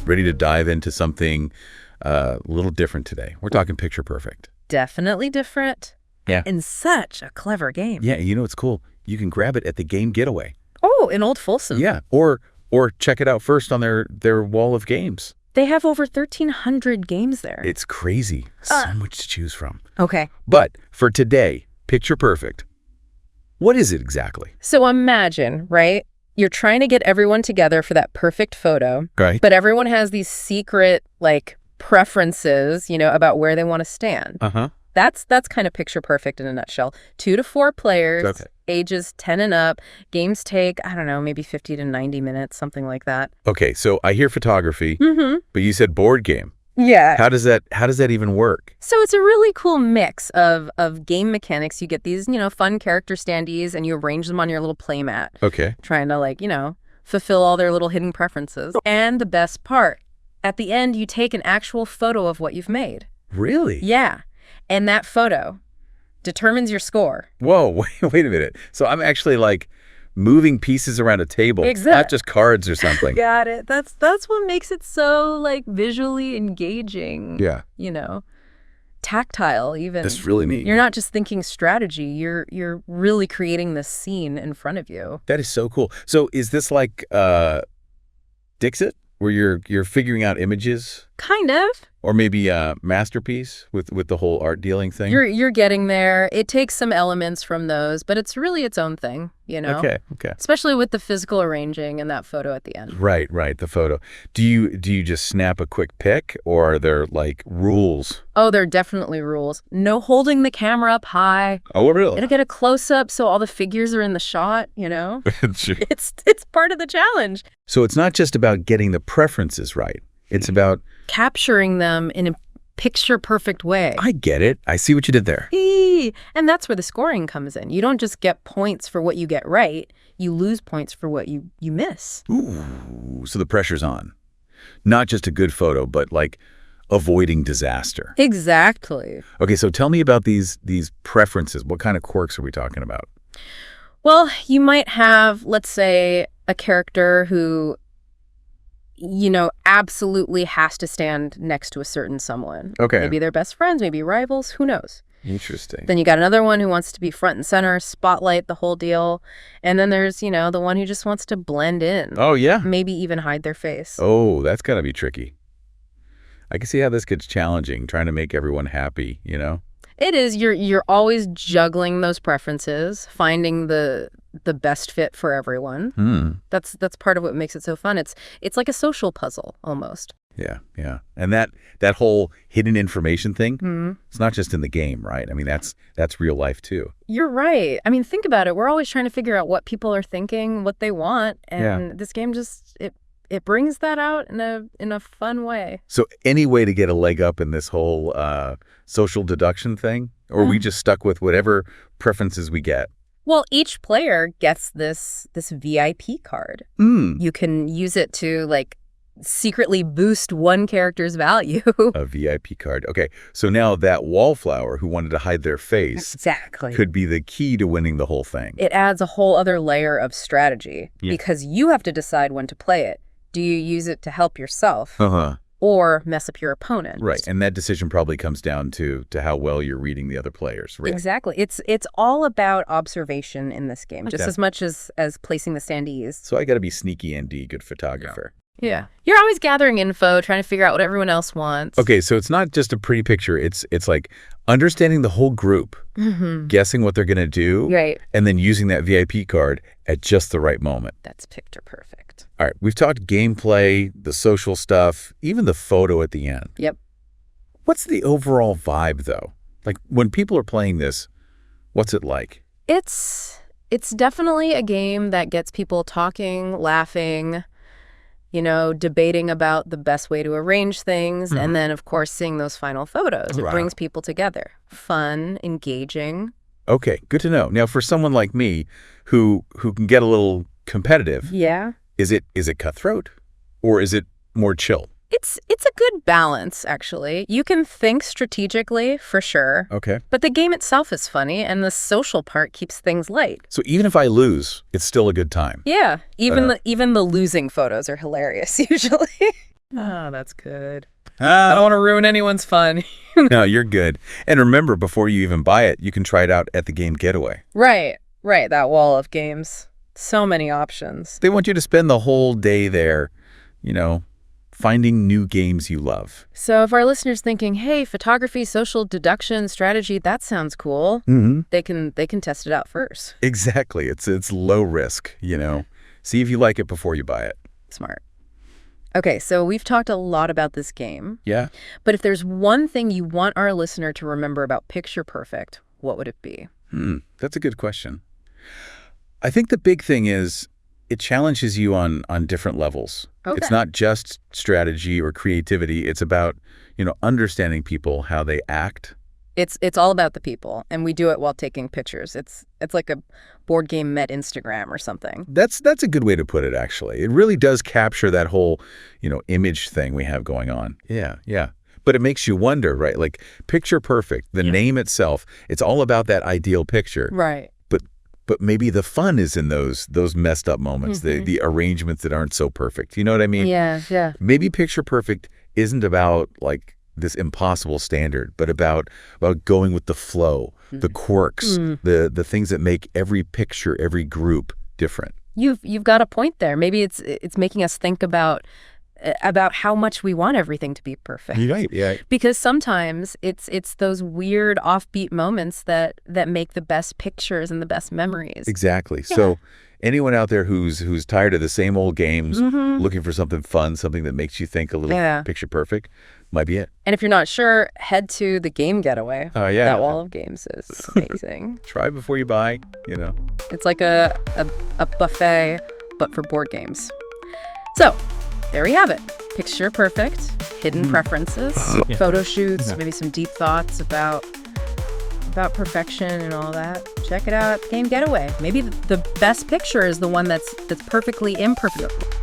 Ready to dive into something a little different today. We're talking picture perfect. Definitely different. Yeah. And such a clever game. Yeah, you know what's cool? You can grab it at the Game Getaway. Oh, in Old Folsom. Yeah, or check it out first on their wall of games. They have over 1,300 games there. It's crazy. So much to choose from. Okay. But for today, picture perfect. What is it exactly? So imagine, right? You're trying to get everyone together for that perfect photo. Right. But everyone has these secret, preferences, about where they want to stand. Uh-huh. That's kind of picture perfect in a nutshell. 2 to 4 players, Okay. ages 10 and up. Games take, I don't know, maybe 50 to 90 minutes, something like that. Okay, so I hear photography, Mm-hmm. but you said board game. Yeah. How does that even work? So it's a really cool mix of game mechanics. You get these, fun character standees and you arrange them on your little play mat. Okay. Trying to, fulfill all their little hidden preferences. And the best part, at the end, you take an actual photo of what you've made. Really? Yeah. And that photo determines your score. Whoa, wait a minute. So I'm actually moving pieces around a table, not just cards or something. Got it. That's what makes it so visually engaging. Yeah. Tactile even. That's really neat. You're not just thinking strategy. You're really creating this scene in front of you. That is so cool. So is this like Dixit, where you're figuring out images? Kind of. Or maybe Masterpiece with the whole art dealing thing? You're getting there. It takes some elements from those, but it's really its own thing, Okay. Especially with the physical arranging and that photo at the end. Right, the photo. Do you just snap a quick pic, or are there rules? Oh, there are definitely rules. No holding the camera up high. Oh, really? It'll get a close-up so all the figures are in the shot, Sure. It's part of the challenge. So it's not just about getting the preferences right. It's about capturing them in a picture-perfect way. I get it. I see what you did there. And that's where the scoring comes in. You don't just get points for what you get right. You lose points for what you miss. Ooh, so the pressure's on. Not just a good photo, but avoiding disaster. Exactly. Okay, so tell me about these preferences. What kind of quirks are we talking about? Well, you might have, let's say, a character who absolutely has to stand next to a certain someone. Okay. Maybe they're best friends, maybe rivals, who knows? Interesting. Then you got another one who wants to be front and center, spotlight, the whole deal. And then there's, the one who just wants to blend in. Oh, yeah? Maybe even hide their face. Oh, that's gotta be tricky. I can see how this gets challenging, trying to make everyone happy, It is. You're always juggling those preferences, finding the best fit for everyone. That's part of what makes it so fun. It's like a social puzzle almost. Yeah. And that whole hidden information thing, it's not just in the game, right? I mean, that's real life too. You're right. I mean, think about it. We're always trying to figure out what people are thinking, what they want, and this game just it brings that out in a fun way. So any way to get a leg up in this whole social deduction thing? Or are we just stuck with whatever preferences we get? Well, each player gets this VIP card. You can use it to secretly boost one character's value. A VIP card. Okay, so now that wallflower who wanted to hide their face exactly could be the key to winning the whole thing. It adds a whole other layer of strategy because you have to decide when to play it. Do you use it to help yourself or mess up your opponent? Right, and that decision probably comes down to how well you're reading the other players. Right? Exactly. It's all about observation in this game, just as much as placing the standees. So I got to be sneaky and good photographer. Yeah. You're always gathering info, trying to figure out what everyone else wants. Okay, so it's not just a pretty picture. It's like understanding the whole group, guessing what they're going to do, right, and then using that VIP card at just the right moment. That's picture perfect. All right, we've talked gameplay, the social stuff, even the photo at the end. Yep. What's the overall vibe, though? When people are playing this, what's it like? It's definitely a game that gets people talking, laughing, debating about the best way to arrange things, and then, of course, seeing those final photos. It brings people together. Fun, engaging. Okay, good to know. Now, for someone like me who can get a little competitive, is it cutthroat or is it more chill? It's a good balance, actually. You can think strategically, for sure. Okay. But the game itself is funny, and the social part keeps things light. So even if I lose, it's still a good time? Yeah. Even the losing photos are hilarious, usually. Oh, that's good. I don't want to ruin anyone's fun. No, you're good. And remember, before you even buy it, you can try it out at the Game Getaway. Right. That wall of games. So many options. They want you to spend the whole day there, finding new games you love. So if our listeners thinking, hey, photography, social deduction, strategy, that sounds cool, they can test it out first. Exactly. It's low risk, See if you like it before you buy it. Smart. Okay, so we've talked a lot about this game. Yeah. But if there's one thing you want our listener to remember about Picture Perfect, what would it be? That's a good question. I think the big thing is it challenges you on different levels. Okay. It's not just strategy or creativity. It's about, understanding people, how they act. It's all about the people, and we do it while taking pictures. It's like a board game met Instagram or something. That's a good way to put it, actually. It really does capture that whole, image thing we have going on. Yeah. But it makes you wonder, right? Like Picture Perfect, the name itself, it's all about that ideal picture. Right. But maybe the fun is in those messed up moments, the arrangements that aren't so perfect. You know what I mean? Yeah. Maybe Picture Perfect isn't about like this impossible standard, but about going with the flow, the quirks, the things that make every picture, every group different. You've got a point there. Maybe it's making us think about how much we want everything to be perfect. Right. Yeah. Because sometimes it's those weird offbeat moments that make the best pictures and the best memories. Exactly. Yeah. So anyone out there who's tired of the same old games, looking for something fun, something that makes you think a little Picture Perfect, might be it. And if you're not sure, head to the Game Getaway. Oh, yeah. That wall of games is amazing. Try before you buy, It's like a buffet, but for board games. So there we have it. Picture Perfect, hidden preferences, photo shoots, maybe some deep thoughts about perfection and all that. Check it out at the Game Getaway. Maybe the best picture is the one that's perfectly imperfect.